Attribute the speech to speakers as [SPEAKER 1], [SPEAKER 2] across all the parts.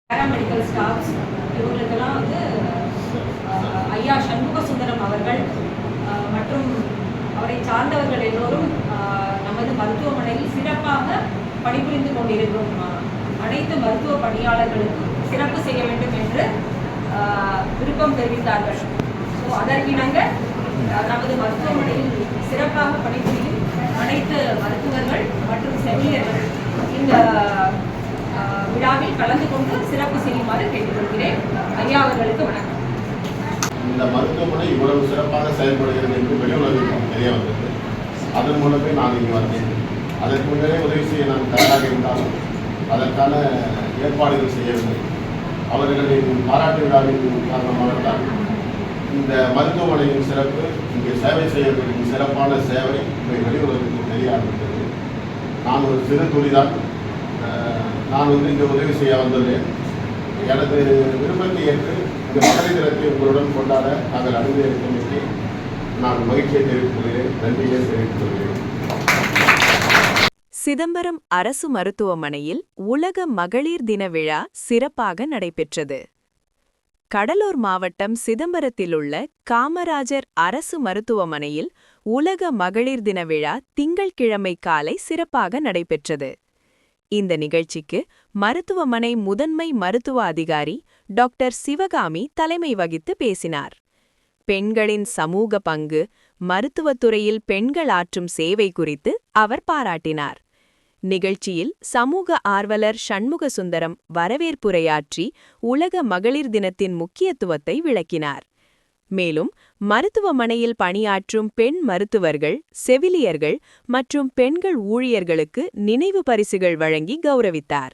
[SPEAKER 1] Paramedical staffs இவங்களுக்கெல்லாம் வந்து ஐயா சண்முக சுந்தரம் அவர்கள் மற்றும் அவரை சார்ந்தவர்கள் எல்லோரும் நமது மருத்துவமனையில் சிறப்பாக பணிபுரிந்து கொண்டிருக்கும் அனைத்து மருத்துவ பணியாளர்களுக்கும் சிறப்பு செய்ய வேண்டும் என்று விருப்பம் தெரிவித்தார்கள். ஸோ அதற்கிணங்க நமது மருத்துவமனையில் சிறப்பாக பணிபுரியும் அனைத்து மருத்துவர்கள் மற்றும் செவிலியர்கள் இந்த விழாவில் கலந்து கொண்டு சிறப்பு செய்யுமாறு கேட்டுக்கொள்கிறேன். ஐயா அவர்களுக்கு வணக்கம்.
[SPEAKER 2] இந்த மருத்துவமனை இவ்வளவு சிறப்பாக செயல்படுகிறது என்று வெளியுலகிற்கு தெரிய வந்தது. அதன் மூலமே நான் இங்கே வந்தேன். அதற்கு முன்னரே உதவி செய்ய நான் தயாராக இருந்தாலும் அதற்கான ஏற்பாடுகள் செய்யவில்லை. அவர்களின் பாராட்டு விழாவின் காரணமாகத்தான் இந்த மருத்துவமனையின் சிறப்பு, இங்கே சேவை செய்யப்படும் சிறப்பான சேவை இவை வெளியுலகிற்கு தெரிய ஆரம்பித்தது. நான் ஒரு சிறு துளிதான். நான் இங்கே உதவி செய்ய வந்துள்ளேன். எனது விருப்பத்தை ஏற்று இந்த மகளிர் தினத்தை உங்களுடன் கொண்டாட நாங்கள் அனுமதி அளித்தமைக்கு நான் மகிழ்ச்சியை தெரிவித்துக் கொள்கிறேன், நன்றியை தெரிவித்துக் கொள்கிறேன்.
[SPEAKER 3] சிதம்பரம் அரசு மருத்துவமனையில் உலக மகளிர் தின விழா சிறப்பாக நடைபெற்றது. கடலூர் மாவட்டம் சிதம்பரத்திலுள்ள காமராஜர் அரசு மருத்துவமனையில் உலக மகளிர் தின விழா திங்கள்கிழமை காலை சிறப்பாக நடைபெற்றது. இந்த நிகழ்ச்சிக்கு மருத்துவமனை முதன்மை மருத்துவ அதிகாரி டாக்டர் சிவகாமி தலைமை வகித்து பேசினார். பெண்களின் சமூக பங்கு, மருத்துவத்துறையில் பெண்கள் ஆற்றும் சேவை குறித்து அவர் பாராட்டினார். நிகழ்ச்சியில் சமூக ஆர்வலர் சண்முக சுந்தரம் வரவேற்புரையாற்றி உலக மகளிர் தினத்தின் முக்கியத்துவத்தை விளக்கினார். மேலும் மருத்துவமனையில் பணியாற்றும் பெண் மருத்துவர்கள், செவிலியர்கள் மற்றும் பெண்கள் ஊழியர்களுக்கு நினைவு பரிசுகள் வழங்கி கௌரவித்தார்.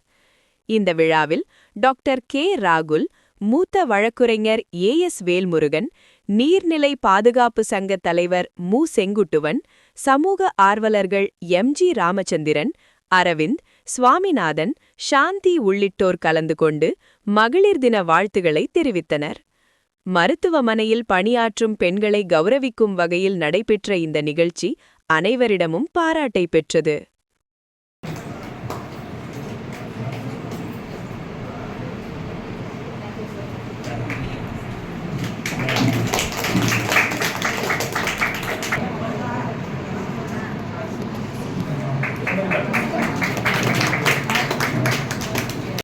[SPEAKER 3] இந்த விழாவில் டாக்டர் கே ராகுல், மூத்த வழக்குரைஞர் ஏஎஸ் வேல்முருகன், நீர்நிலை பாதுகாப்பு சங்க தலைவர் மு செங்குட்டுவன், சமூக ஆர்வலர்கள் எம்ஜி ராமச்சந்திரன், அரவிந்த், சுவாமிநாதன், சாந்தி உள்ளிட்டோர் கலந்து கொண்டு மகளிர் தின வாழ்த்துக்களை தெரிவித்தனர். மருத்துவமனையில் பணியாற்றும் பெண்களை கௌரவிக்கும் வகையில் நடைபெற்ற இந்த நிகழ்ச்சி அனைவரிடமும் பாராட்டை பெற்றது.